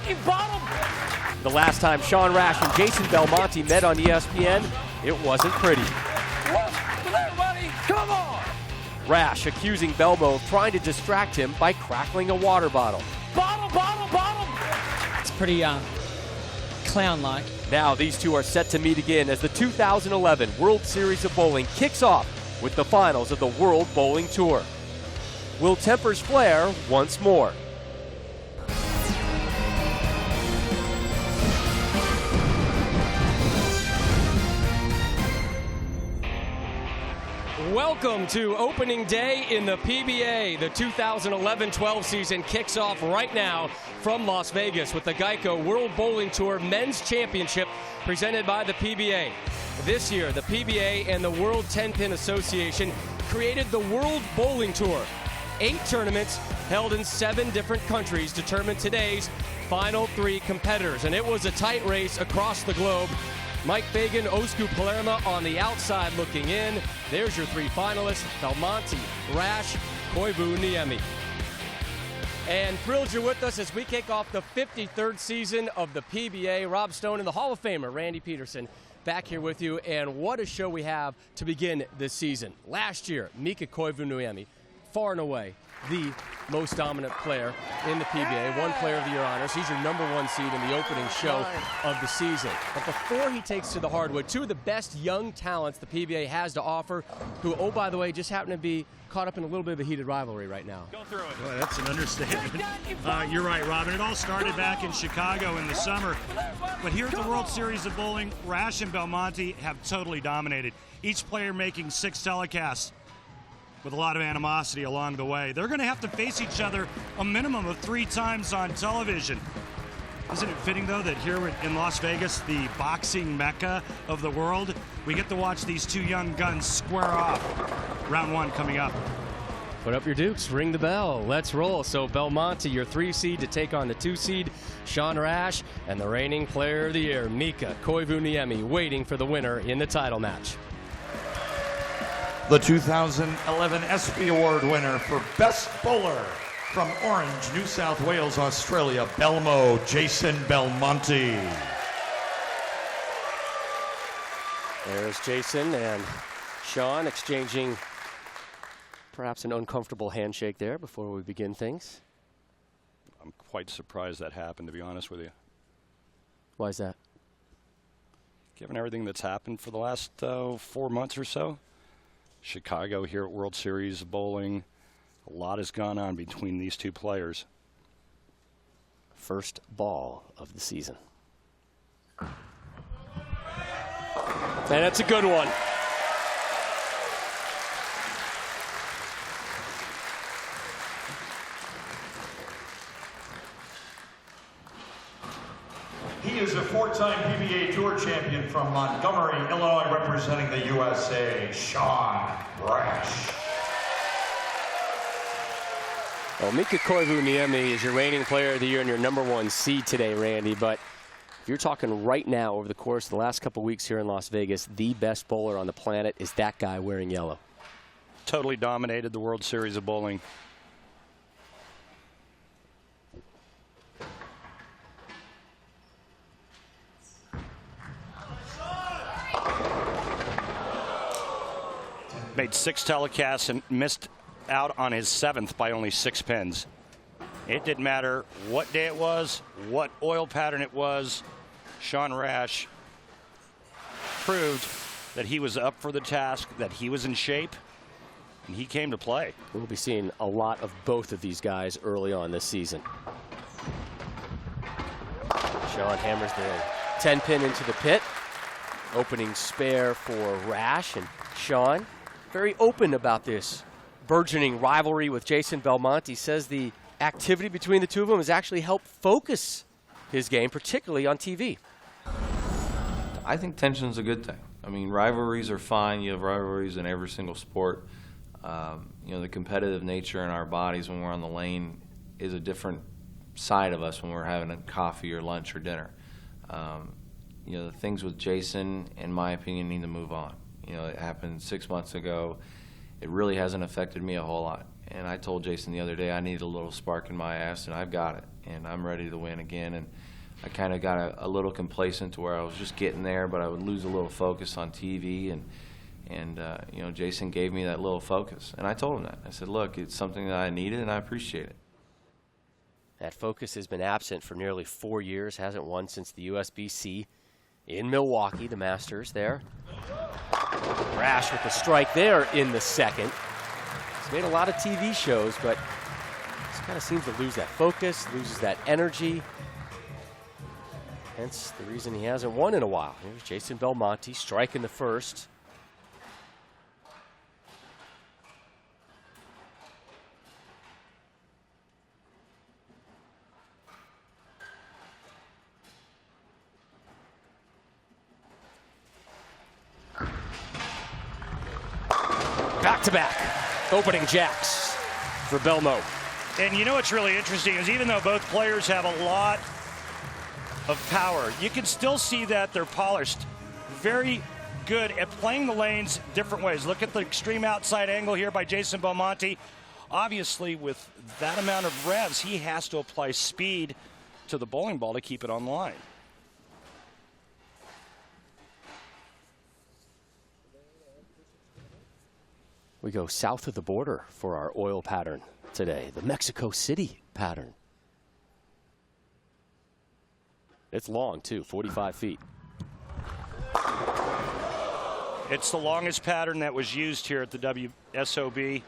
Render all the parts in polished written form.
he bottled. The last time Sean Rash and Jason Belmonte met on ESPN, it wasn't pretty. What's with everybody? Come on. Rash accusing Belmo of trying to distract him by crackling a water bottle. Bottle, bottle, bottle. It's pretty clown-like. Now these two are set to meet again as the 2011 World Series of Bowling kicks off with the finals of the World Bowling Tour. Will tempers flare once more? Welcome to opening day in the PBA. The 2011-12 season kicks off right now from Las Vegas with the Geico World Bowling Tour Men's Championship presented by the PBA. This year, the PBA and the World 10-Pin Association created the World Bowling Tour. 8 tournaments held in 7 different countries determined today's final 3 competitors, and it was a tight race across the globe. Mike Fagan, Osku Palermo on the outside looking in. There's your 3 finalists, Belmonte, Rash, Koivuniemi. And thrilled you're with us as we kick off the 53rd season of the PBA. Rob Stone and the Hall of Famer, Randy Peterson, back here with you. And what a show we have to begin this season. Last year, Mika Koivuniemi, far and away the most dominant player in the PBA, won Player of the Year honors. He's your #1 seed in the opening show of the season. But before he takes to the hardwood, 2 of the best young talents the PBA has to offer, who, oh, by the way, just happen to be caught up in a little bit of a heated rivalry right now. Go through it. Boy, that's an understatement. You're right, Robin. It all started back in Chicago in the summer. But here at the World Series of Bowling, Rash and Belmonte have totally dominated. Each player making 6 telecasts with a lot of animosity along the way. They're going to have to face each other a minimum of 3 times on television. Isn't it fitting, though, that here in Las Vegas, the boxing mecca of the world, we get to watch these 2 young guns square off. Round 1 coming up. Put up your dukes, ring the bell, let's roll. So Belmonte, your 3 seed to take on the 2 seed, Sean Rash, and the reigning Player of the Year, Mika Koivuniemi, waiting for the winner in the title match. The 2011 ESPY Award winner for Best Bowler from Orange, New South Wales, Australia, Belmo, Jason Belmonte. There's Jason and Sean exchanging perhaps an uncomfortable handshake there before we begin things. I'm quite surprised that happened, to be honest with you. Why is that? Given everything that's happened for the last 4 months or so. Chicago here at World Series Bowling. A lot has gone on between these 2 players. First ball of the season. And that's a good one. He is a 4-time PBA Tour champion from Montgomery, Illinois, representing the USA, Sean Rash. Well, Mika Koivuniemi is your reigning Player of the Year and your #1 seed today, Randy. But if you're talking right now over the course of the last couple weeks here in Las Vegas, the best bowler on the planet is that guy wearing yellow. Totally dominated the World Series of Bowling. Made 6 telecasts and missed out on his 7th by only 6 pins. It didn't matter what day it was, what oil pattern it was. Sean Rash proved that he was up for the task, that he was in shape, and he came to play. We'll be seeing a lot of both of these guys early on this season. Sean hammers the 10-pin into the pit. Opening spare for Rash, and Sean very open about this burgeoning rivalry with Jason Belmonte. Says the activity between the 2 of them has actually helped focus his game, particularly on TV. I think tension's a good thing. I mean, rivalries are fine. You have rivalries in every single sport. You know, the competitive nature in our bodies when we're on the lane is a different side of us when we're having a coffee or lunch or dinner. You know, the things with Jason, in my opinion, need to move on. You know, it happened 6 months ago. It really hasn't affected me a whole lot. And I told Jason the other day I need a little spark in my ass, and I've got it, and I'm ready to win again. And I kind of got a little complacent to where I was just getting there, but I would lose a little focus on TV. And you know, Jason gave me that little focus, and I told him that. I said, look, it's something that I needed, and I appreciate it. That focus has been absent for nearly 4 years, hasn't won since the USBC in Milwaukee, the Masters there. Rash with the strike there in the second. He's made a lot of TV shows, but just kind of seems to lose that focus, loses that energy. Hence the reason he hasn't won in a while. Here's Jason Belmonte striking the first. Back-to-back opening jacks for Belmo. And you know what's really interesting is even though both players have a lot of power, you can still see that they're polished. Very good at playing the lanes different ways. Look at the extreme outside angle here by Jason Belmonte. Obviously, with that amount of revs, he has to apply speed to the bowling ball to keep it on the line. We go south of the border for our oil pattern today, the Mexico City pattern. It's long, too, 45 feet. It's the longest pattern that was used here at the WSOB.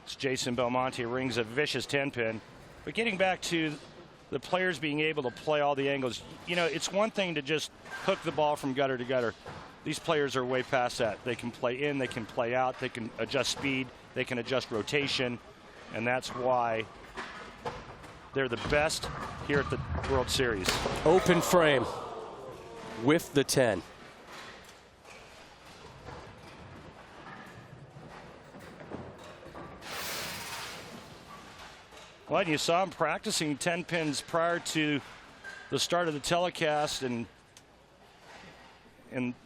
It's Jason Belmonte, rings a vicious 10-pin. But getting back to the players being able to play all the angles, you know, it's one thing to just hook the ball from gutter to gutter. These players are way past that. They can play in, they can play out, they can adjust speed, they can adjust rotation, and that's why they're the best here at the World Series. Open frame with the 10. Well, you saw him practicing 10 pins prior to the start of the telecast, and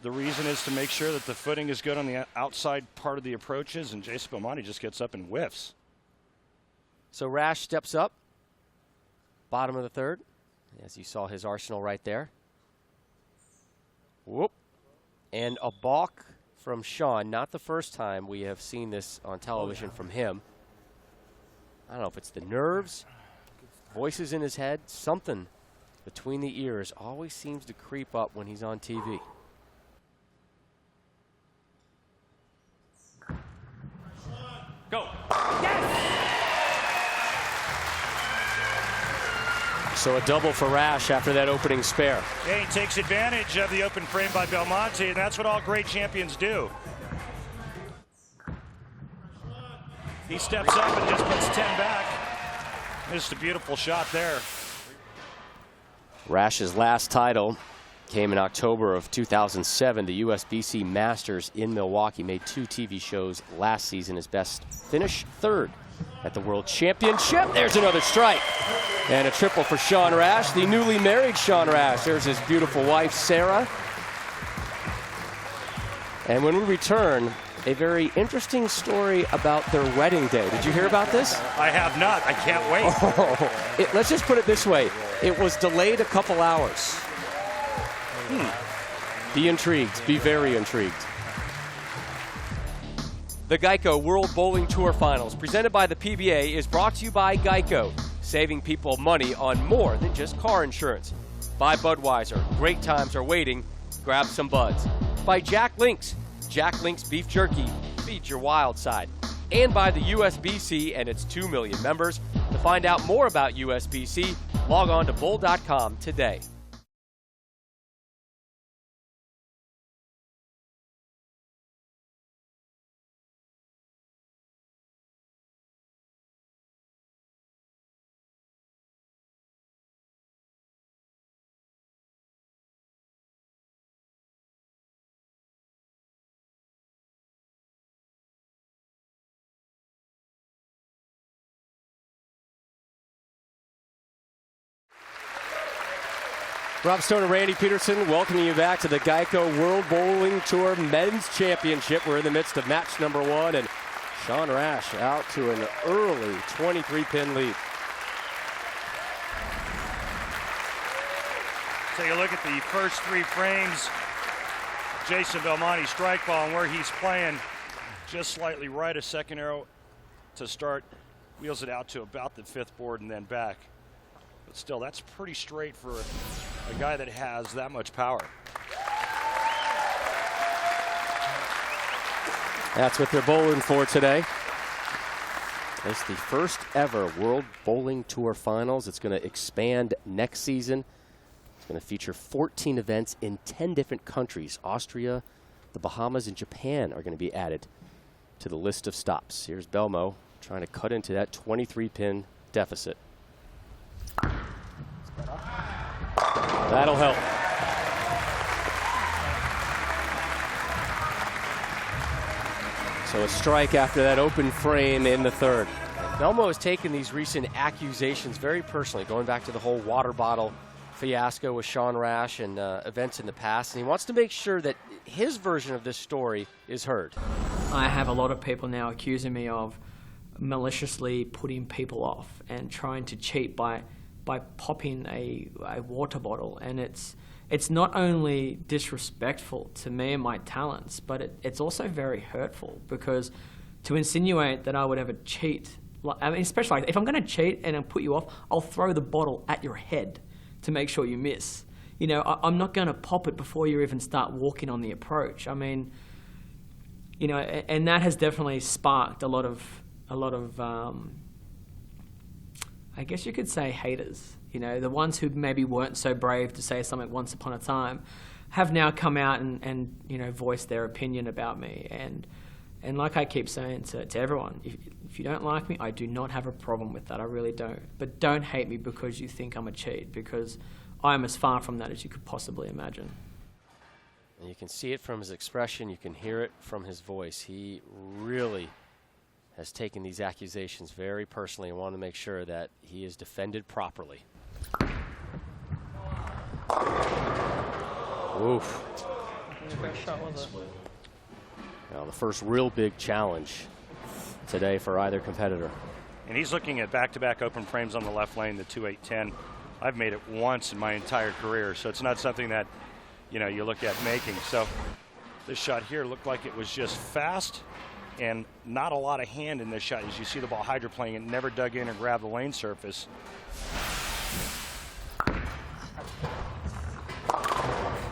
the reason is to make sure that the footing is good on the outside part of the approaches, and Jason Belmonte just gets up and whiffs. So Rash steps up, bottom of the third, as you saw his arsenal right there. Whoop. And a balk from Sean. Not the first time we have seen this on television from him. I don't know if it's the nerves, voices in his head, something between the ears always seems to creep up when he's on TV. Go. So a double for Rash after that opening spare. Yeah, he takes advantage of the open frame by Belmonte, and that's what all great champions do. He steps up and just puts 10 back. Just a beautiful shot there. Rash's last title came in October of 2007, the USBC Masters in Milwaukee. Made 2 TV shows last season. His best finish, 3rd at the World Championship. There's another strike. And a triple for Sean Rash, the newly married Sean Rash. There's his beautiful wife, Sarah. And when we return, a very interesting story about their wedding day. Did you hear about this? I have not. I can't wait. Let's just put it this way. It was delayed a couple hours. Be intrigued. Be very intrigued. The Geico World Bowling Tour Finals, presented by the PBA, is brought to you by Geico, saving people money on more than just car insurance. By Budweiser, great times are waiting. Grab some buds. By Jack Links beef jerky, feed your wild side. And by the USBC and its 2 million members. To find out more about USBC, log on to bowl.com today. Rob Stone and Randy Peterson welcoming you back to the Geico World Bowling Tour Men's Championship. We're in the midst of match number 1, and Sean Rash out to an early 23-pin lead. Take a look at the first 3 frames. Jason Belmonte strike ball and where he's playing just slightly right. A second arrow to start. Wheels it out to about the 5th board and then back. But still, that's pretty straight for a guy that has that much power. That's what they're bowling for today. It's the first ever World Bowling Tour Finals. It's going to expand next season. It's going to feature 14 events in 10 different countries. Austria, the Bahamas, and Japan are going to be added to the list of stops. Here's Belmo trying to cut into that 23-pin deficit. That'll help. So a strike after that open frame in the 3rd. Belmo has taken these recent accusations very personally, going back to the whole water bottle fiasco with Sean Rash and events in the past, and he wants to make sure that his version of this story is heard. I have a lot of people now accusing me of maliciously putting people off and trying to cheat by popping a water bottle, and it's not only disrespectful to me and my talents, but it's also very hurtful, because to insinuate that I would ever cheat, I mean, especially if I'm going to cheat and I'll put you off, I'll throw the bottle at your head to make sure you miss. You know, I'm not going to pop it before you even start walking on the approach. I mean, you know, and that has definitely sparked a lot of I guess you could say haters. You know, the ones who maybe weren't so brave to say something once upon a time have now come out and you know, voiced their opinion about me. And like I keep saying to everyone, if you don't like me, I do not have a problem with that. I really don't. But don't hate me because you think I'm a cheat, because I'm as far from that as you could possibly imagine. And you can see it from his expression. You can hear it from his voice. He really has taken these accusations very personally and wanted to make sure that he is defended properly. Oof. Now the first real big challenge today for either competitor. And he's looking at back-to-back open frames on the left lane, the 2-8-10. I've made it once in my entire career, so it's not something that, you know, you look at making. So this shot here looked like it was just fast and not a lot of hand in this shot. As you see the ball hydroplaning, it never dug in or grabbed the lane surface.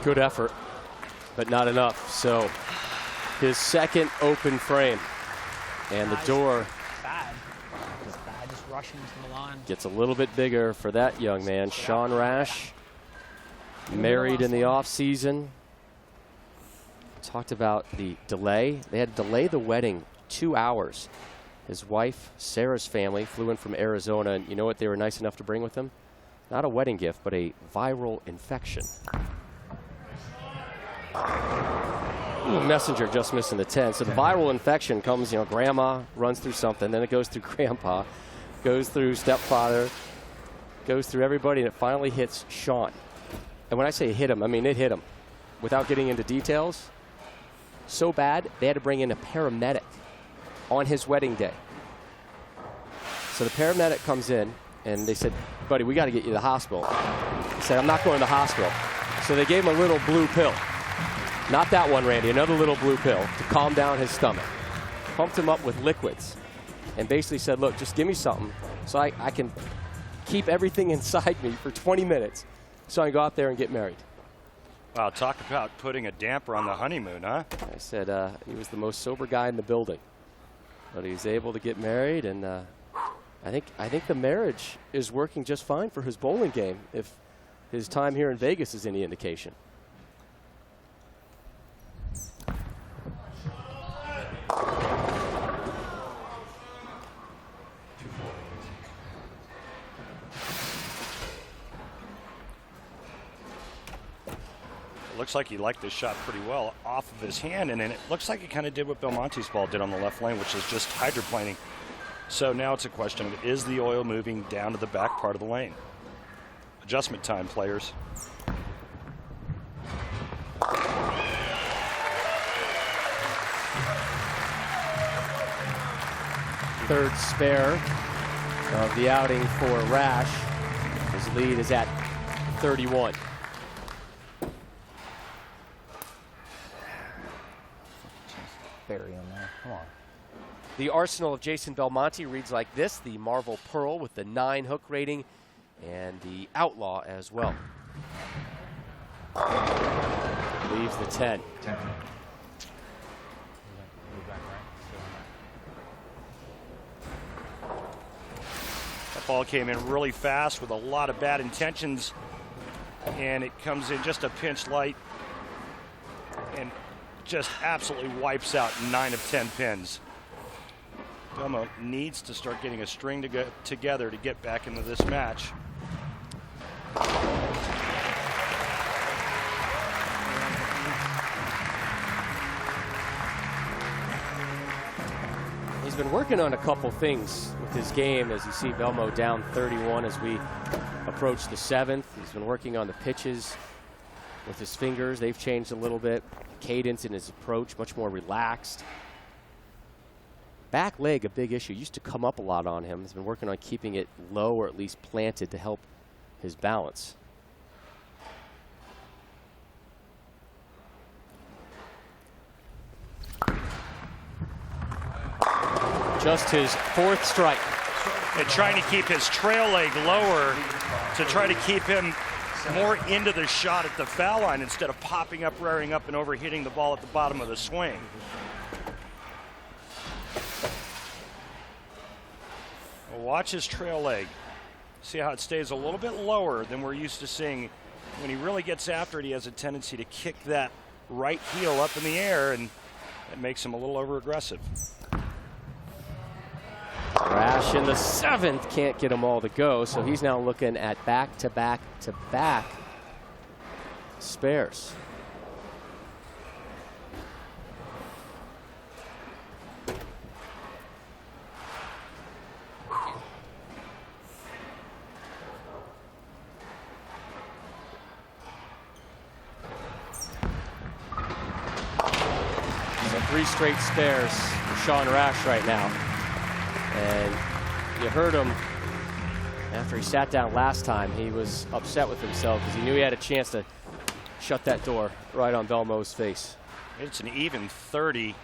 Good effort, but not enough. So his second open frame, and the door Just rushing to the line. gets a little bit bigger for that young man. Sean Rash, married in the off season. Talked about the delay. They had to delay the wedding 2 hours. His wife, Sarah's family, flew in from Arizona, and you know what they were nice enough to bring with them? Not a wedding gift, but a viral infection. Messenger just missing the 10. So the viral infection comes, you know, grandma runs through something, then it goes through grandpa, goes through stepfather, goes through everybody, and it finally hits Sean. And when I say hit him, I mean it hit him. Without getting into details, so bad they had to bring in a paramedic on his wedding day. So the paramedic comes in, and they said, buddy, we got to get you to the hospital. He said, I'm not going to the hospital. So they gave him a little blue pill. Not that one, Randy, another little blue pill to calm down his stomach. Pumped him up with liquids and basically said, look, just give me something so I can keep everything inside me for 20 minutes so I can go out there and get married. Wow, talk about putting a damper on the honeymoon, huh? I said he was the most sober guy in the building. But he was able to get married, and I think the marriage is working just fine for his bowling game, if his time here in Vegas is any indication. Looks like he liked this shot pretty well off of his hand, and then it looks like he kind of did what Belmonte's ball did on the left lane, which is just hydroplaning. So now it's a question of, is the oil moving down to the back part of the lane? Adjustment time, players. third spare of the outing for Rash. His lead is at 31. Barry on there. Come on. The arsenal of Jason Belmonte reads like this: the Marvel Pearl with the 9 hook rating, and the Outlaw as well. Leaves the 10. That ball came in really fast with a lot of bad intentions, and it comes in just a pinch light and just absolutely wipes out 9 of 10 pins. Belmo needs to start getting a string together to get back into this match. He's been working on a couple things with his game, as you see Belmo down 31 as we approach the 7th. He's been working on the pitches with his fingers. They've changed a little bit. Cadence in his approach, much more relaxed. Back leg, a big issue. Used to come up a lot on him. He's been working on keeping it low or at least planted to help his balance. Just his 4th strike. And trying to keep his trail leg lower to try to keep him more into the shot at the foul line instead of popping up, rearing up, and overhitting the ball at the bottom of the swing. Well, watch his trail leg. See how it stays a little bit lower than we're used to seeing. When he really gets after it, he has a tendency to kick that right heel up in the air, and it makes him a little over-aggressive. Rash in the 7th can't get them all to go, so he's now looking at back-to-back-to-back spares. So 3 straight spares for Sean Rash right now. And you heard him after he sat down last time. He was upset with himself because he knew he had a chance to shut that door right on Belmo's face. It's an even 30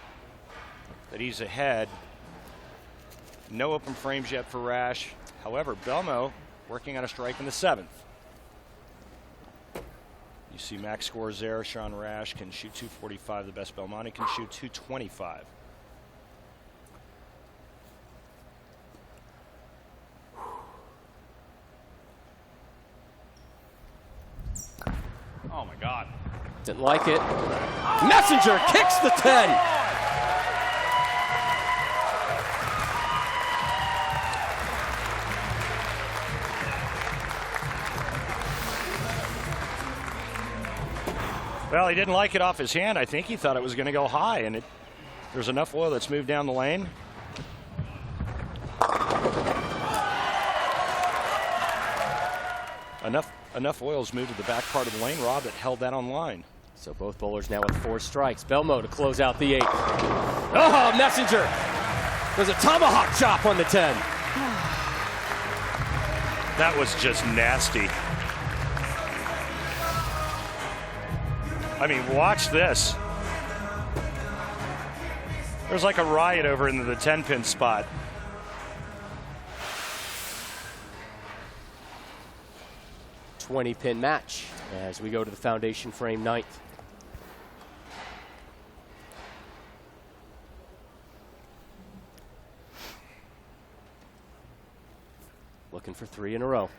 that he's ahead. No open frames yet for Rash. However, Belmo working on a strike in the 7th. You see max scores there. Sean Rash can shoot 245. The best Belmonte can shoot 225. Oh my God. Didn't like it. Messenger kicks the 10. Well, he didn't like it off his hand. I think he thought it was going to go high, and there's enough oil that's moved down the lane. Enough oil's moved to the back part of the lane, Rob, that held that on line. So both bowlers now with 4 strikes. Belmo to close out the 8th. Oh, Messenger. There's a tomahawk chop on the 10. That was just nasty. I mean, watch this. There's like a riot over into the 10-pin spot. $20-pin match as we go to the foundation frame 9th. Looking for 3 in a row.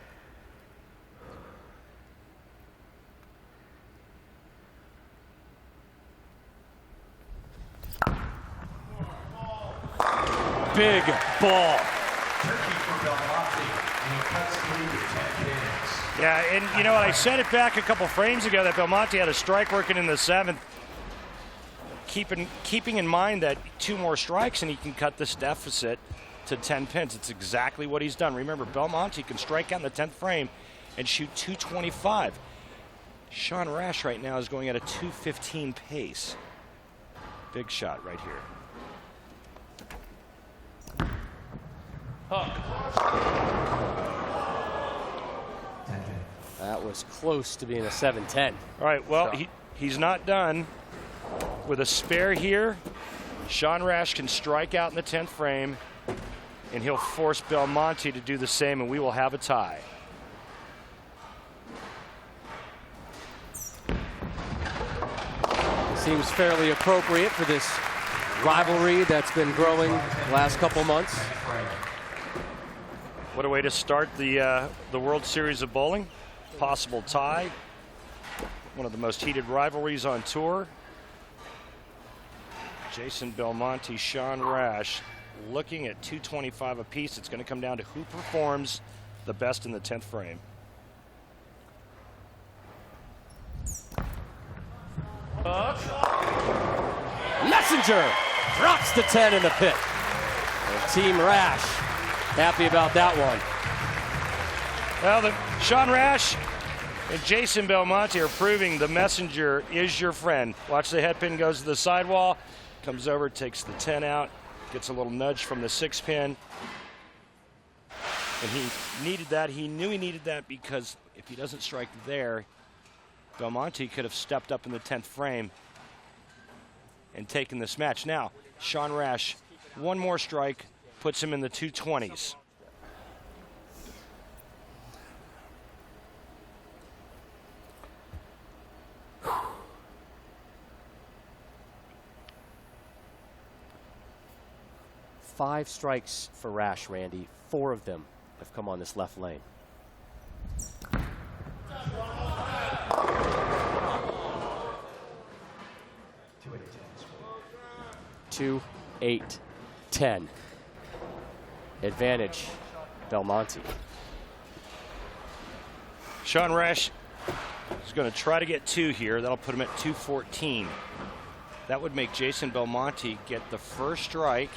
Big ball. Yeah, and you know what? I said it back a couple frames ago that Belmonte had a strike working in the 7th. Keeping in mind that 2 more strikes and he can cut this deficit to 10 pins. It's exactly what he's done. Remember, Belmonte can strike out in the 10th frame and shoot 225. Sean Rash right now is going at a 215 pace. Big shot right here. That was close to being a 7-10. All right, well, he's not done. With a spare here, Sean Rash can strike out in the 10th frame, and he'll force Belmonte to do the same, and we will have a tie. Seems fairly appropriate for this rivalry that's been growing the last couple months. What a way to start the World Series of Bowling. Possible tie. One of the most heated rivalries on tour. Jason Belmonte, Sean Rash, looking at 225 apiece. It's going to come down to who performs the best in the 10th frame. Messenger drops the 10 in the pit. And Team Rash happy about that one. Well, Sean Rash and Jason Belmonte are proving the messenger is your friend. Watch, the head pin goes to the sidewall, comes over, takes the 10 out, gets a little nudge from the 6 pin. And he needed that. He knew he needed that because if he doesn't strike there, Belmonte could have stepped up in the 10th frame and taken this match. Now, Sean Rash, one more strike, puts him in the 220s. Five strikes for Rash, Randy. 4 of them have come on this left lane. Two, 8, 10. Advantage, Belmonte. Sean Rash is going to try to get 2 here. That'll put him at 214. That would make Jason Belmonte get the first strike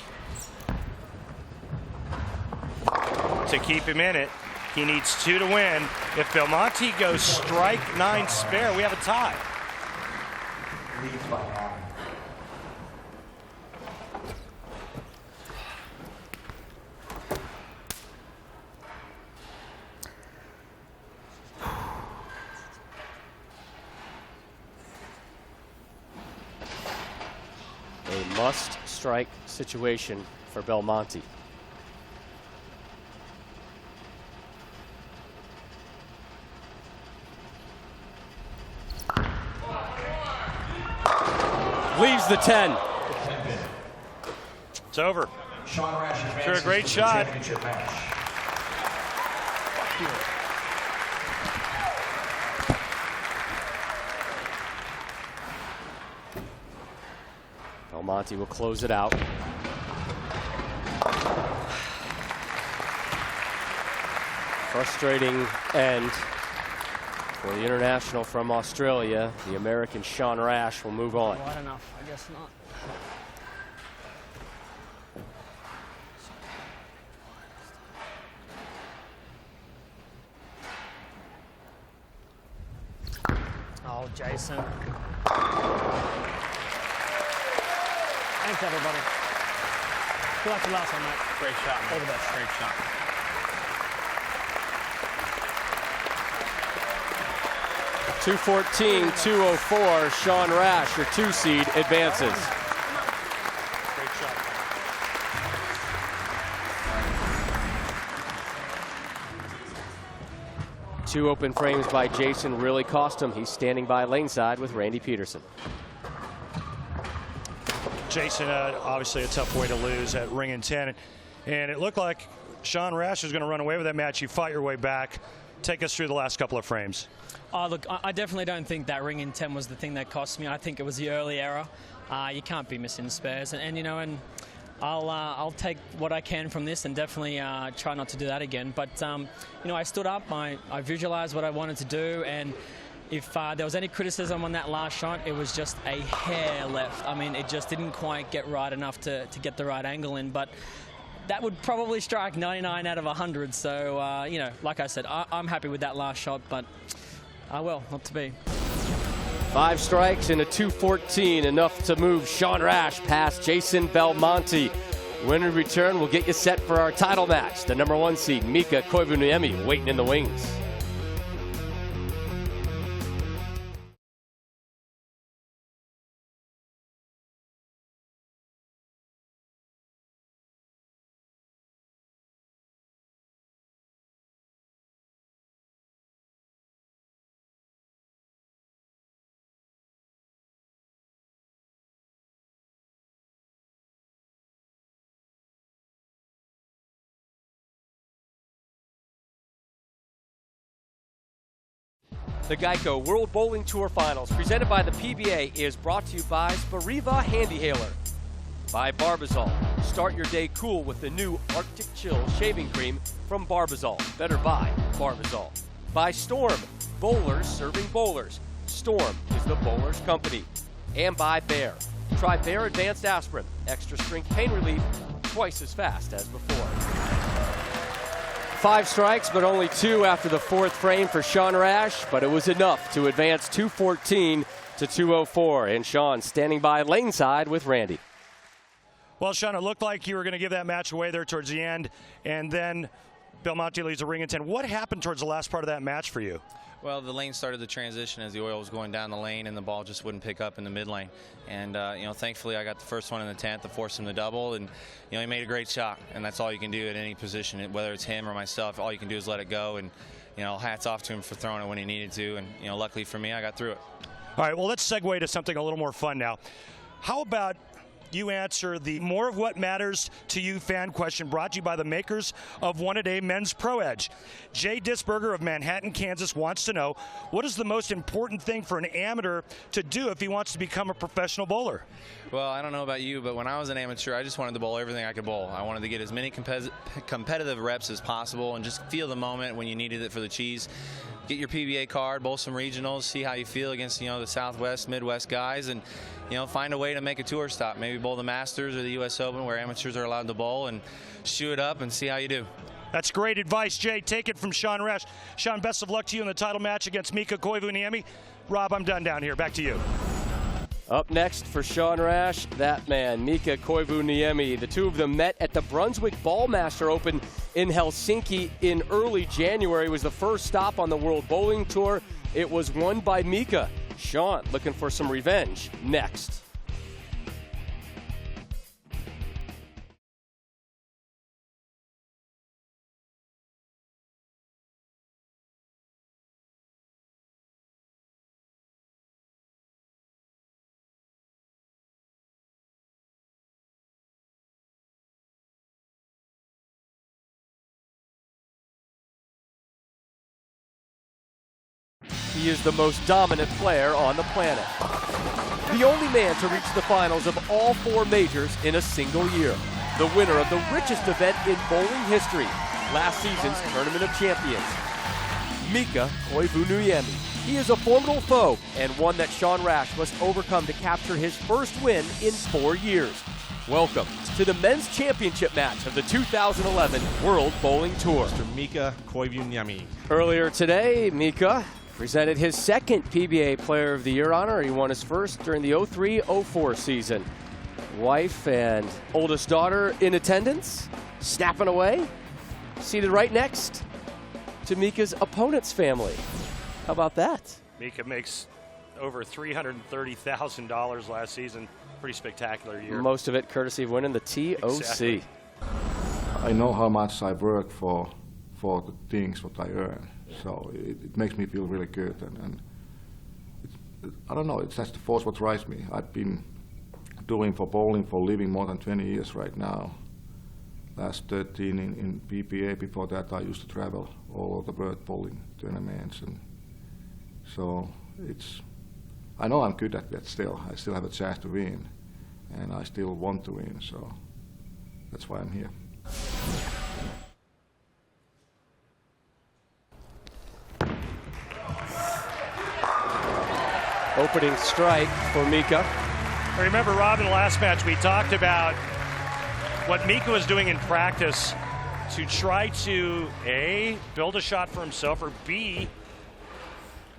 to keep him in it. He needs 2 to win. If Belmonte goes strike 9 spare, we have a tie. Leads by 9. A must-strike situation for Belmonte. Leaves the 10. It's over. Sean Rash advances Sure, a great to the shot. championship match. Belmonte will close it out. Frustrating end for the international from Australia. The American Sean Rash will move on. Wide enough, I guess not. Oh, Jason. Thanks, everybody. Good luck to the last one, mate. Great shot, man. All the best. Great shot. .214, .204. Sean Rash, your 2 seed, advances. Great shot. Two open frames by Jason really cost him. He's standing by lane side with Randy Peterson. Jason, obviously a tough way to lose at ring and 10. And it looked like Sean Rash was going to run away with that match. You fought your way back. Take us through the last couple of frames. Oh, look, I definitely don't think that ring in 10 was the thing that cost me. I think it was the early error. You can't be missing spares. And you know, and I'll take what I can from this and definitely try not to do that again. But, you know, I stood up. I visualized what I wanted to do. And if there was any criticism on that last shot, it was just a hair left. I mean, it just didn't quite get right enough to get the right angle in. But that would probably strike 99 out of 100. So, you know, like I said, I'm happy with that last shot. But, well, not to be. 5 strikes and a .214, enough to move Sean Rash past Jason Belmonte. When we return, we'll get you set for our title match. The #1 seed, Mika Koivuniemi, waiting in the wings. The Geico World Bowling Tour Finals, presented by the PBA, is brought to you by Spariva Handy Hailer. By Barbazol. Start your day cool with the new Arctic Chill shaving cream from Barbazol. Better buy Barbazol. By Storm. Bowlers serving bowlers. Storm is the bowler's company. And by Bayer. Try Bayer Advanced Aspirin. Extra strength pain relief, twice as fast as before. 5 strikes, but only 2 after the 4th frame for Sean Rash, but it was enough to advance 214 to 204. And Sean standing by lane side with Randy. Well, Sean, it looked like you were going to give that match away there towards the end, and then Belmonte leads a ring in 10. What happened towards the last part of that match for you? Well, the lane started to transition as the oil was going down the lane, and the ball just wouldn't pick up in the mid lane. And thankfully, I got the first one in the 10th to force him to double, and he made a great shot. And that's all you can do at any position, whether it's him or myself. All you can do is let it go. And hats off to him for throwing it when he needed to. And luckily for me, I got through it. All right, well, let's segue to something a little more fun now. How about you answer the more of what matters to you fan question, brought to you by the makers of One-A-Day Men's Pro Edge. Jay Disberger of Manhattan, Kansas wants to know, what is the most important thing for an amateur to do if he wants to become a professional bowler? Well, I don't know about you, but when I was an amateur, I just wanted to bowl everything I could bowl. I wanted to get as many competitive reps as possible and just feel the moment when you needed it for the cheese. Get your PBA card, bowl some regionals, see how you feel against the Southwest, Midwest guys, and find a way to make a tour stop. Maybe bowl the Masters or the US Open where amateurs are allowed to bowl, and shoot it up and see how you do. That's great advice, Jay. Take it from Sean Rash. Sean, best of luck to you in the title match against Mika Koivuniemi. Rob, I'm done down here. Back to you. Up next for Sean Rash, that man, Mika Koivuniemi. The two of them met at the Brunswick Ballmaster Open in Helsinki in early January. It was the first stop on the World Bowling Tour. It was won by Mika. Sean looking for some revenge next. He is the most dominant player on the planet. The only man to reach the finals of all 4 majors in a single year. The winner of the richest event in bowling history, last season's Tournament of Champions. Mika Koivuniemi. He is a formidable foe and one that Sean Rash must overcome to capture his first win in 4 years. Welcome to the men's championship match of the 2011 World Bowling Tour. Mr. Mika Koivuniemi. Earlier today, Mika presented his second PBA Player of the Year honor. He won his first during the 03-04 season. Wife and oldest daughter in attendance, snapping away, seated right next to Mika's opponent's family. How about that? Mika makes over $330,000 last season. Pretty spectacular year. Most of it courtesy of winning the TOC. Exactly. I know how much I work for the things what I earn. So it makes me feel really good, and I don't know, it's just the force what drives me. I've been doing for bowling for a living more than 20 years right now. Last 13 in PPA. Before that, I used to travel all over the world bowling tournaments, and so I know I'm good at that still. I still have a chance to win, and I still want to win, so that's why I'm here. Opening strike for Mika. Remember, Rob, in the last match we talked about what Mika was doing in practice to try to A, build a shot for himself, or B,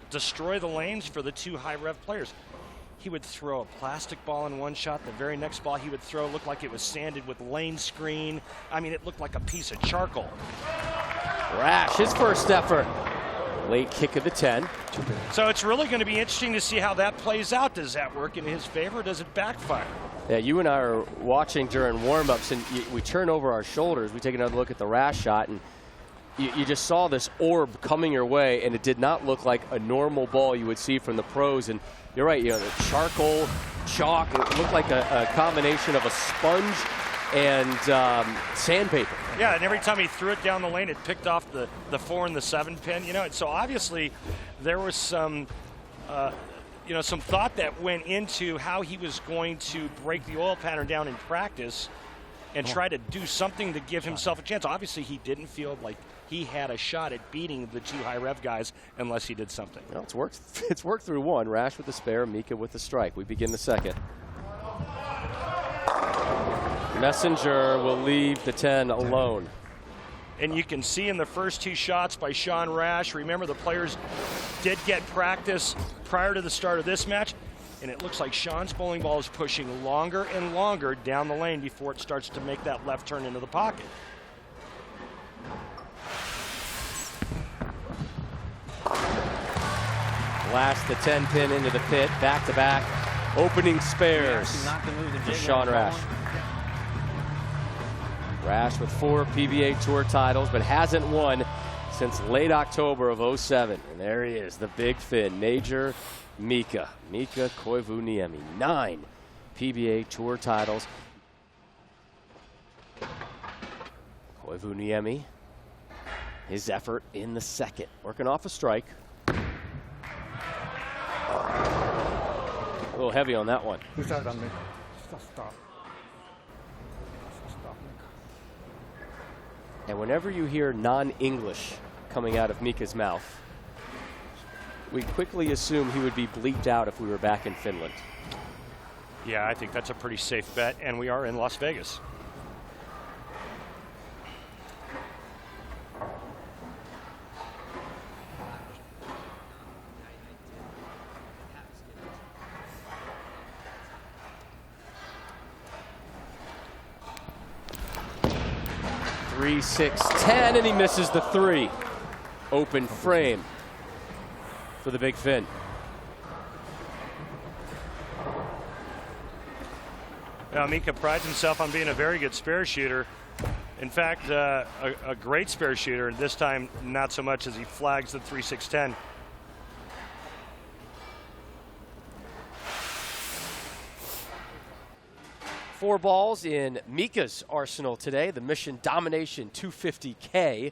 destroy the lanes for the 2 high rev players. he would throw a plastic ball in one shot. The very next ball he would throw looked like it was sanded with lane screen. I mean, it looked like a piece of charcoal. Rash, his first effort. Late kick of the 10. So it's really going to be interesting to see how that plays out. Does that work in his favor? Does it backfire? Yeah, you and I are watching during warm-ups, and we turn over our shoulders. We take another look at the Rash shot, and you just saw this orb coming your way, and it did not look like a normal ball you would see from the pros. And you're right, you know, the charcoal, chalk, it looked like a combination of a sponge and sandpaper. Yeah, and every time he threw it down the lane, it picked off the 4 and the 7 pin. You know, and so obviously there was some, some thought that went into how he was going to break the oil pattern down in practice and try to do something to give himself a chance. Obviously, he didn't feel like he had a shot at beating the 2 high rev guys unless he did something. Well, it's worked. It's worked through one. Rash with the spare, Mika with the strike. We begin the second. Messenger will leave the 10 alone. And you can see in the first 2 shots by Sean Rash, remember the players did get practice prior to the start of this match, and it looks like Sean's bowling ball is pushing longer and longer down the lane before it starts to make that left turn into the pocket. Blast the 10 pin into the pit, back to back, opening spares for Sean Rash. Rash with 4 PBA Tour titles, but hasn't won since late October of 07. And there he is, the big fin, Major Mika Koivuniemi. 9 PBA Tour titles. Koivuniemi, his effort in the second, working off a strike. A little heavy on that one. Who's that on me? Stop. And whenever you hear non-English coming out of Mika's mouth, we quickly assume he would be bleeped out if we were back in Finland. Yeah, I think that's a pretty safe bet, and we are in Las Vegas. Three, 6, 10, and he misses the 3. Open frame for the big fin. Now, Mika prides himself on being a very good spare shooter. In fact, a great spare shooter, and this time not so much as he flags the 3-6-10. Four balls in Mika's arsenal today. The Mission Domination 250K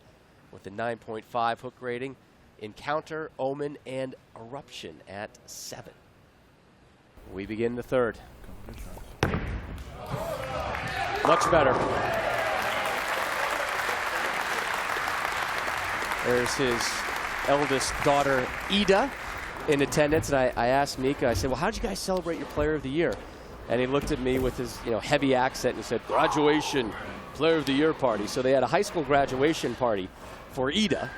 with a 9.5 hook rating. Encounter, Omen, and Eruption at 7. We begin the third. Much better. There's his eldest daughter, Ida, in attendance. And I asked Mika, I said, well, how'd you guys celebrate your Player of the Year? And he looked at me with his heavy accent and he said, graduation, Player of the Year party. So they had a high school graduation party for Ida,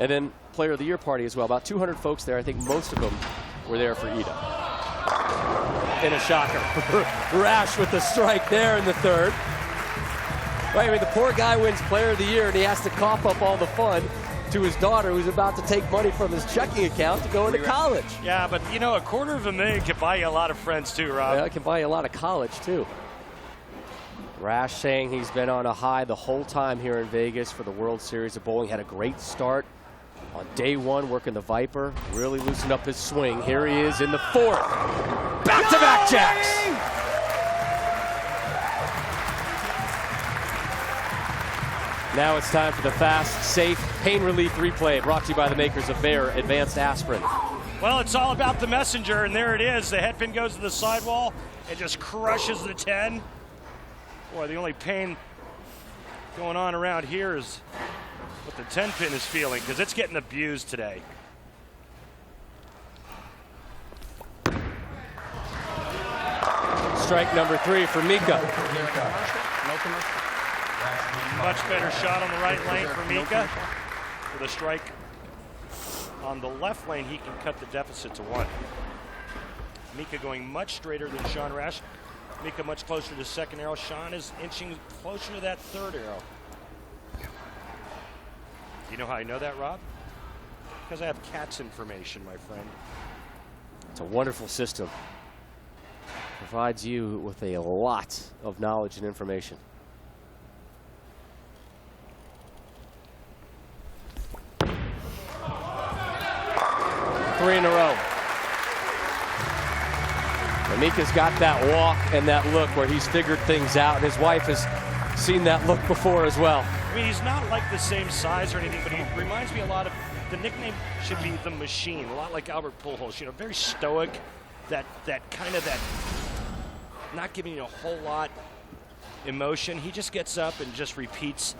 and then Player of the Year party as well. About 200 folks there. I think most of them were there for Ida. And a shocker. Rash with the strike there in the third. Right, I mean, the poor guy wins Player of the Year, and he has to cough up all the fun to his daughter, who's about to take money from his checking account to go into college. Yeah, but $250,000 can buy you a lot of friends too, Rob. Yeah, it can buy you a lot of college too. Rash saying he's been on a high the whole time here in Vegas for the World Series of Bowling. Had a great start on day 1, working the Viper. Really loosened up his swing. Here he is in the 4th. Back-to-back jacks. Now it's time for the fast, safe, pain relief replay, brought to you by the makers of Bayer Advanced Aspirin. Well, it's all about the Messenger, and there it is. The head pin goes to the sidewall and just crushes the 10. Boy, the only pain going on around here is what the 10 pin is feeling, because it's getting abused today. Strike number 3 for Mika. Much better shot on the right lane for Mika. With a strike on the left lane, he can cut the deficit to 1. Mika going much straighter than Sean Rash. Mika much closer to the second arrow. Sean is inching closer to that third arrow. You know how I know that, Rob? Because I have CATS information, my friend. It's a wonderful system. Provides you with a lot of knowledge and information. Three in a row. And Mika's got that walk and that look where he's figured things out, and his wife has seen that look before as well. I mean, he's not like the same size or anything, but he reminds me a lot of, the nickname should be the Machine, a lot like Albert Pujols, you know, very stoic, that kind of that, not giving you a whole lot emotion. He just gets up and just repeats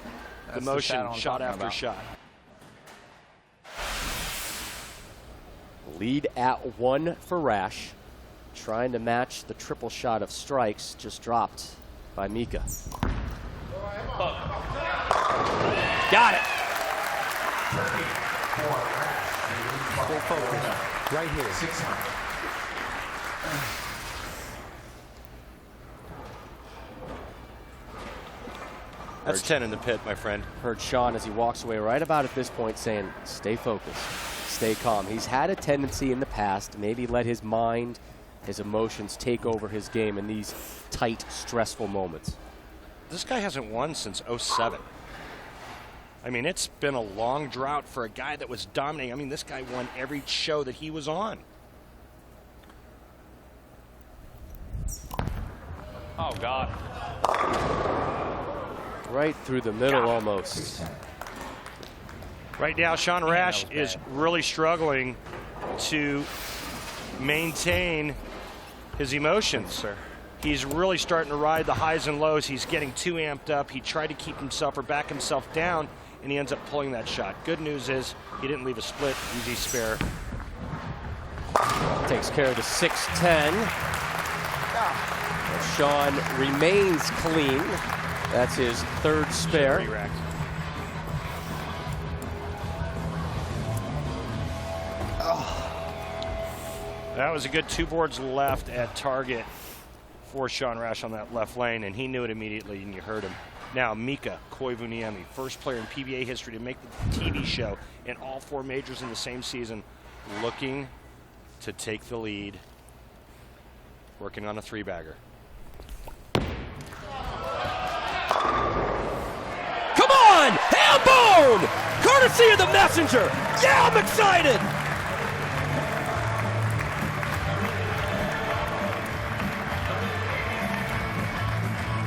the motion shot after shot. Lead at 1 for Rash. Trying to match the triple shot of strikes just dropped by Mika. Got it. Full focus. Right here. 600. That's 10 in the pit, my friend. Heard Sean as he walks away right about at this point saying, stay focused, stay calm. He's had a tendency in the past, maybe let his mind, his emotions take over his game in these tight, stressful moments. This guy hasn't won since '07. I mean, it's been a long drought for a guy that was dominating. I mean, this guy won every show that he was on. Oh, God. Right through the middle almost. Right now, Sean Rash is really struggling to maintain his emotions. Sir. He's really starting to ride the highs and lows. He's getting too amped up. He tried to keep himself or back himself down, and he ends up pulling that shot. Good news is he didn't leave a split, easy spare. Takes care of the 6-10. Sean remains clean. That's his third spare. That was a good 2 boards left at target for Sean Rash on that left lane, and he knew it immediately, and you heard him. Now, Mika Koivuniemi, first player in PBA history to make the TV show in all 4 majors in the same season, looking to take the lead, working on a 3-bagger. Come on! Ham bone! Courtesy of the messenger! Yeah, I'm excited!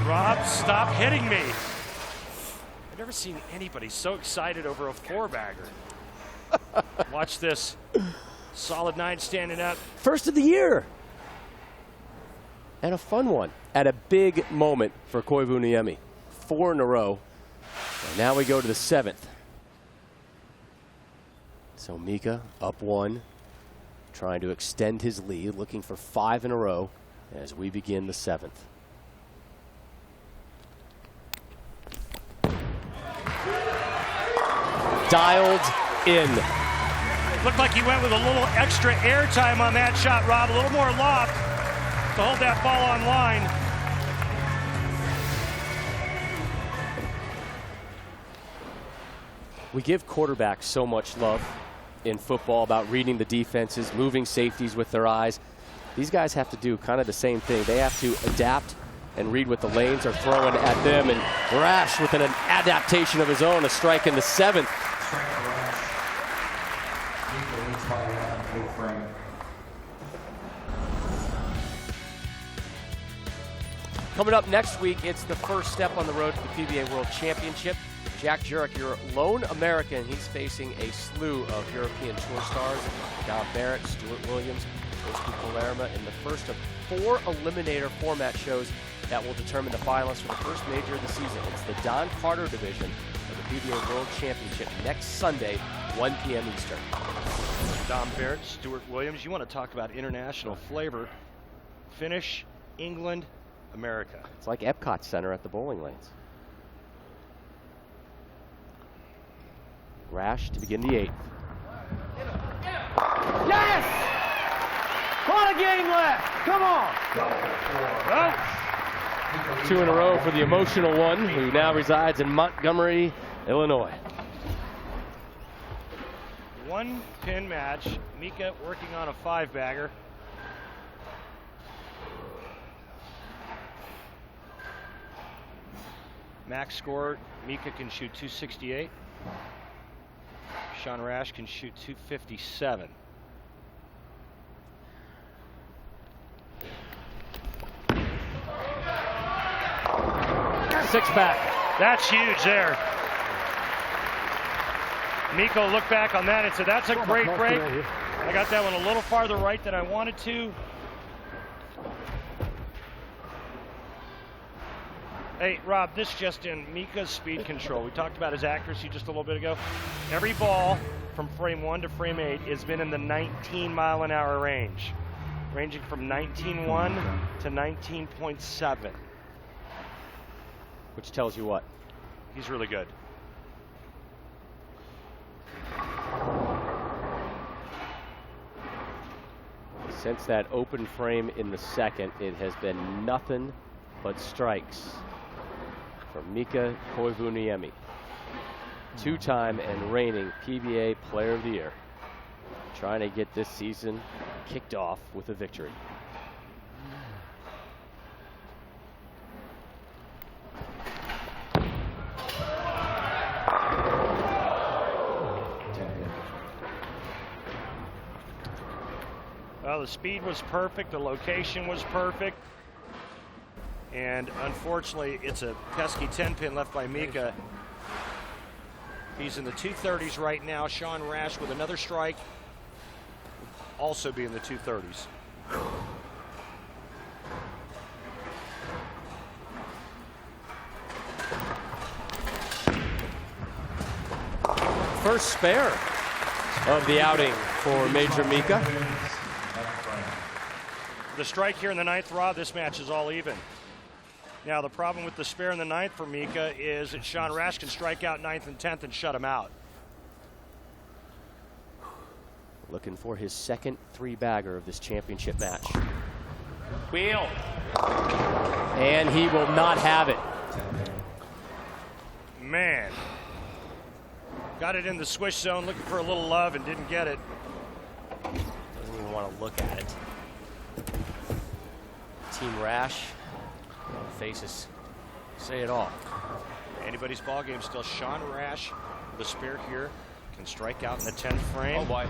Rob, stop hitting me. I've never seen anybody so excited over a 4-bagger. Watch this. Solid 9 standing up. First of the year. And a fun one at a big moment for Koivuniemi. 4 in a row. And now we go to the 7th. So Mika up 1, trying to extend his lead, looking for 5 in a row as we begin the 7th. Dialed in. Looked like he went with a little extra air time on that shot, Rob. A little more loft to hold that ball on line. We give quarterbacks so much love in football about reading the defenses, moving safeties with their eyes. These guys have to do kind of the same thing. They have to adapt and read what the lanes are throwing at them. And Rash with an adaptation of his own, a strike in the 7th. Coming up next week, it's the first step on the road to the PBA World Championship. Jack Jurek, your lone American, he's facing a slew of European Tour stars. Dom Barrett, Stuart Williams, Oscar Palermo in the first of 4 eliminator format shows that will determine the finalists for the first major of the season. It's the Don Carter division of the PBA World Championship next Sunday, 1 p.m. Eastern. Dom Barrett, Stuart Williams. You want to talk about international flavor. Finish, England, America. It's like Epcot Center at the bowling lanes. Rash to begin the 8th. Yes! Come on, game left. Come on. Go. 2 in a row for the emotional one, who now resides in Montgomery, Illinois. 1-pin match. Mika working on a 5-bagger. Max score, Mika can shoot 268. Sean Rash can shoot 257. Six-pack. That's huge there. Miko looked back on that and said, that's a great break. I got that one a little farther right than I wanted to. Hey, Rob, this just in Mika's speed control. We talked about his accuracy just a little bit ago. Every ball from frame 1 to frame 8 has been in the 19-mile-an-hour range, ranging from 19.1 to 19.7. Which tells you what? He's really good. Since that open frame in the second, it has been nothing but strikes for Mika Koivuniemi, 2-time and reigning PBA Player of the Year, trying to get this season kicked off with a victory. Well, the speed was perfect, the location was perfect, and unfortunately, it's a pesky 10-pin left by Mika. He's in the 230s right now. Sean Rash with another strike, also be in the 230s. First spare of the outing for Major Mika. The strike here in the 9th, Rob, this match is all even. Now, the problem with the spare in the 9th for Mika is that Sean Rash can strike out 9th and 10th and shut him out. Looking for his second 3-bagger of this championship match. Wheel. And he will not have it. Man. Got it in the swish zone, looking for a little love and didn't get it. Doesn't even want to look at it. Team Rash faces say it all. Anybody's ball game still. Sean Rash, the spare here, can strike out in the 10th frame. Oh boy.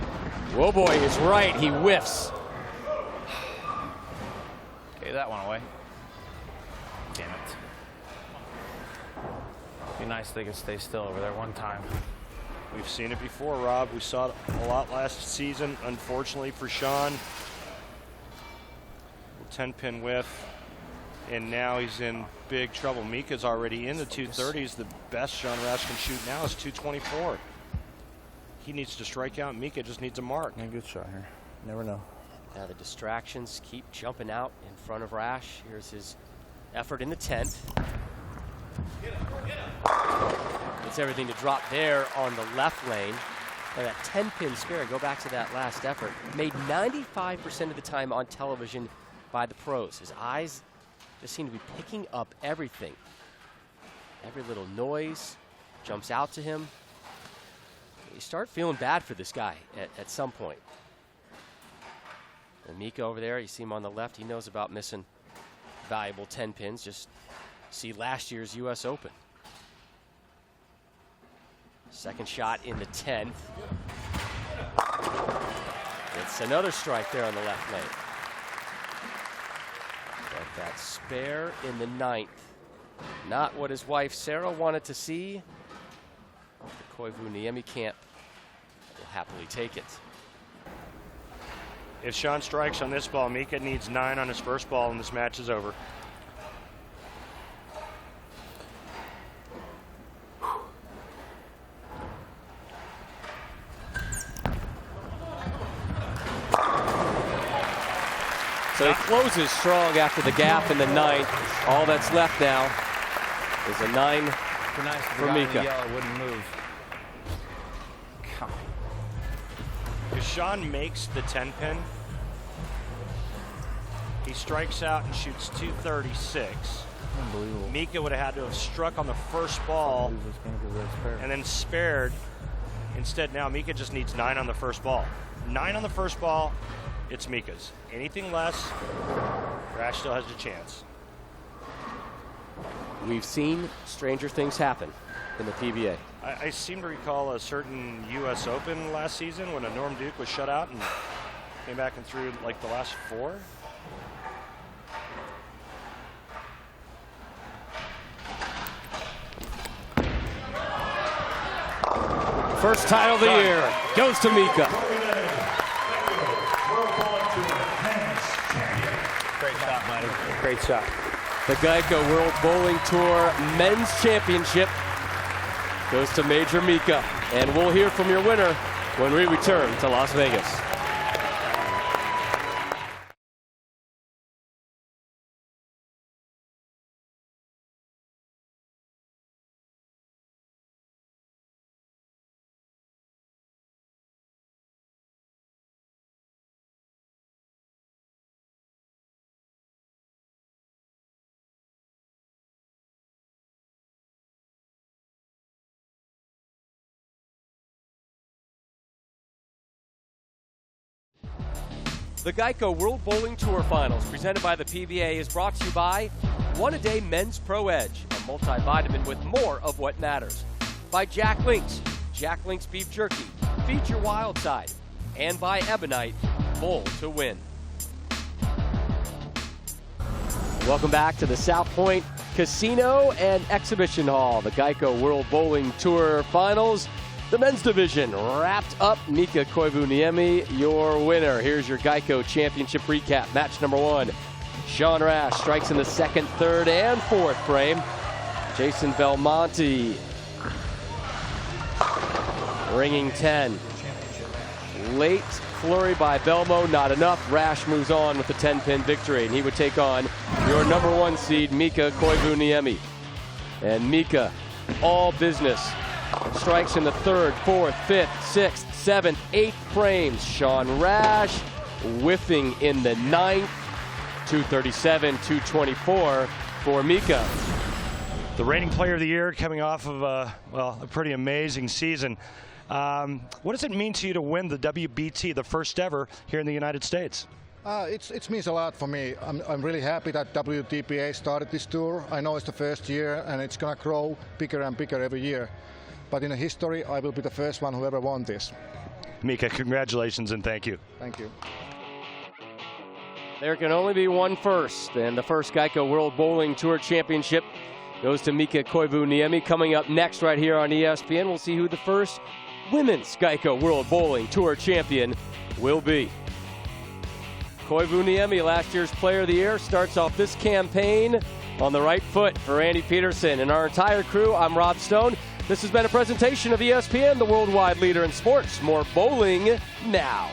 Whoa boy is right. He whiffs. Okay, that one away. Damn it. Be nice if they could stay still over there one time. We've seen it before, Rob. We saw it a lot last season, unfortunately for Sean. 10-pin whiff, and now he's in big trouble. Mika's already in the 230s. The best Sean Rash can shoot now is 224. He needs to strike out. Mika just needs a mark. Yeah, good shot here. Never know. Now the distractions keep jumping out in front of Rash. Here's his effort in the 10th. It's everything to drop there on the left lane. And that 10-pin spare, go back to that last effort, made 95% of the time on television by the pros. His eyes just seem to be picking up everything. Every little noise jumps out to him. You start feeling bad for this guy at some point. And Mika over there, you see him on the left, he knows about missing valuable 10 pins. Just see last year's US Open. Second shot in the 10th. It's another strike there on the left lane. But that spare in the 9th, not what his wife Sarah wanted to see. The Koivuniemi camp will happily take it. If Sean strikes on this ball, Mika needs 9 on his first ball, and this match is over. So he closes strong after the gap in the 9th. All that's left now is a 9 for Mika. Yellow wouldn't move. If Sean makes the 10 pin, He strikes out and shoots 236. Unbelievable. Mika would have had to have struck on the first ball and then spared. Instead, now Mika just needs 9 on the first ball. 9 on the first ball, it's Mika's. Anything less, Rash still has a chance. We've seen stranger things happen in the PBA. I seem to recall a certain U.S. Open last season when a Norm Duke was shut out and came back and threw like the last 4. First title of the year goes to Mika. Great shot, buddy. Great shot. The Geico World Bowling Tour Men's Championship goes to Major Mika. And we'll hear from your winner when we return to Las Vegas. The Geico World Bowling Tour Finals, presented by the PBA, is brought to you by One A Day Men's Pro Edge, a multivitamin with more of what matters. By Jack Links Beef Jerky, feed your wild side. And by Ebonite, Bowl to Win. Welcome back to the South Point Casino and Exhibition Hall. The Geico World Bowling Tour Finals. The men's division wrapped up. Mika Koivuniemi, your winner. Here's your Geico Championship recap. Match number 1. Sean Rash strikes in the 2nd, 3rd, and 4th frame. Jason Belmonte ringing 10. Late flurry by Belmo, not enough. Rash moves on with the 10-pin victory, and he would take on your number 1 seed, Mika Koivuniemi. And Mika, all business. Strikes in the 3rd, 4th, 5th, 6th, 7th, 8th frames. Sean Rash whiffing in the 9th. 237, 224 for Mika. The reigning player of the year, coming off of a pretty amazing season. What does it mean to you to win the WBT, the first ever here in the United States? It means a lot for me. I'm really happy that WTPA started this tour. I know it's the first year and it's going to grow bigger and bigger every year. But in history, I will be the first one who ever won this. Mika, congratulations and thank you. Thank you. There can only be one first, and the first Geico World Bowling Tour Championship goes to Mika Koivuniemi. Coming up next right here on ESPN, we'll see who the first women's Geico World Bowling Tour champion will be. Koivuniemi, last year's Player of the Year, starts off this campaign on the right foot for Andy Peterson and our entire crew. I'm Rob Stone. This has been a presentation of ESPN, the worldwide leader in sports. More bowling now.